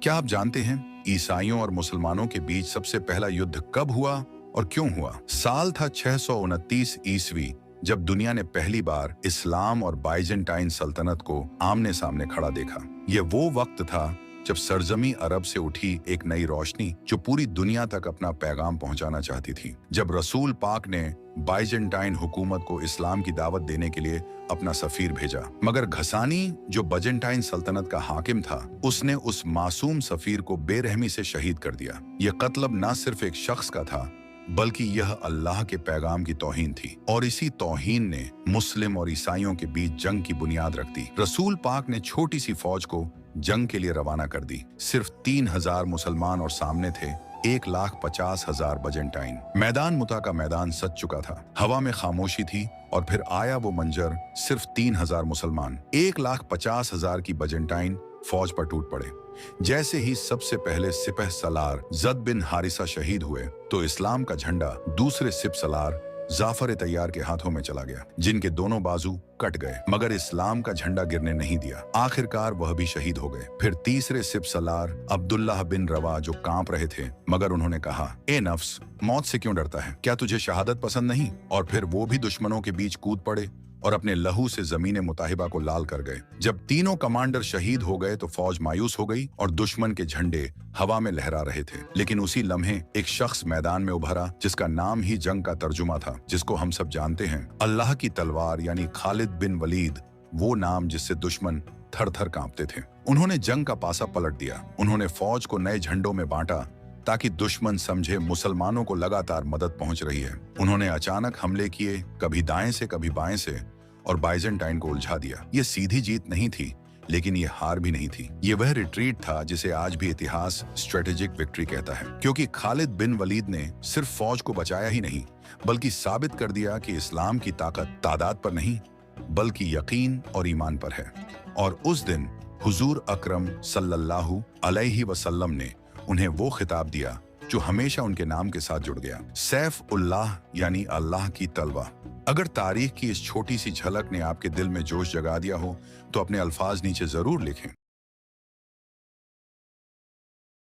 क्या आप जानते हैं ईसाइयों और मुसलमानों के बीच सबसे पहला युद्ध कब हुआ और क्यों हुआ? साल था 629 ईस्वी, जब दुनिया ने पहली बार इस्लाम और बाइजेंटाइन सल्तनत को आमने सामने खड़ा देखा। यह वो वक्त था जब सरजमी अरब से उठी एक नई रोशनी जो पूरी दुनिया तक अपना पैगाम पहुंचाना चाहती थी। जब रसूल पाक ने बाइजेंटाइन हुकूमत को इस्लाम की दावत देने के लिए अपना सफीर भेजा, मगर घसानी जो बाइजेंटाइन सल्तनत का हाकिम था, उसने उस मासूम सफीर को बेरहमी से शहीद कर दिया। यह कत्ल न सिर्फ एक शख्स का था, बल्कि यह अल्लाह के पैगाम की तौहीन थी, और इसी तौहीन ने मुस्लिम और ईसाइयों के बीच जंग की बुनियाद रख दी। रसूल पाक ने छोटी सी फौज को जंग के लिए रवाना कर दी। सिर्फ 3000 मुसलमान और सामने थे 1,50,000 बाइजेंटाइन। मैदान मुता का मैदान सज चुका था, हवा में खामोशी थी, और फिर आया वो मंजर, सिर्फ 3000 मुसलमान 1,50,000 की बाइजेंटाइन फौज पर टूट पड़े। जैसे ही सबसे पहले सिपह सलार जद बिन हारिसा शहीद हुए, तो इस्लाम का झंडा दूसरे सिप सलार जाफर तैयार के हाथों में चला गया, जिनके दोनों बाजू कट गए, मगर इस्लाम का झंडा गिरने नहीं दिया। आखिरकार वह भी शहीद हो गए। फिर तीसरे सिप सलार अब्दुल्लाह बिन रवा जो कांप रहे थे, मगर उन्होंने कहा, ए नफ्स, मौत से क्यों डरता है? क्या तुझे शहादत पसंद नहीं? और फिर वो भी दुश्मनों के बीच कूद पड़े और अपने लहू से जमीन मुताहिबा को लाल कर गए। जब तीनों कमांडर शहीद हो गए तो फौज मायूस हो गई और दुश्मन के झंडे हवा में लहरा रहे थे। लेकिन उसी लम्हे एक शख्स मैदान में उभरा, जिसका नाम ही जंग का तर्जुमा था, जिसको हम सब जानते हैं, अल्लाह की तलवार, यानी खालिद बिन वलीद, वो नाम जिससे दुश्मन थर थर कांपते थे। उन्होंने जंग का पासा पलट दिया। उन्होंने फौज को नए झंडों में बांटा ताकि दुश्मन समझे मुसलमानों को लगातार मदद पहुंच रही है। उन्होंने अचानक हमले किए, कभी दाएं से कभी बाएं से, और बाइजेंटाइन को उलझा दिया। ये सीधी जीत नहीं थी, लेकिन ये हार भी नहीं थी। ये वह रिट्रीट था जिसे आज भी इतिहास स्ट्रेटेजिक विक्ट्री कहता है, क्योंकि खालिद बिन वलीद ने सिर्फ फौज को बचाया ही नहीं, बल्कि साबित कर दिया कि इस्लाम की ताकत तादाद पर नहीं, बल्कि यकीन और ईमान पर है। और उस दिन हुजूर अकरम सल्लल्लाहु अलैहि वसल्लम ने उन्हें वो खिताब दिया जो हमेशा उनके नाम के साथ जुड़ गया, सैफ उल्लाह, यानी अल्लाह की तलवार। अगर तारीख की इस छोटी सी झलक ने आपके दिल में जोश जगा दिया हो, तो अपने अल्फाज नीचे जरूर लिखें।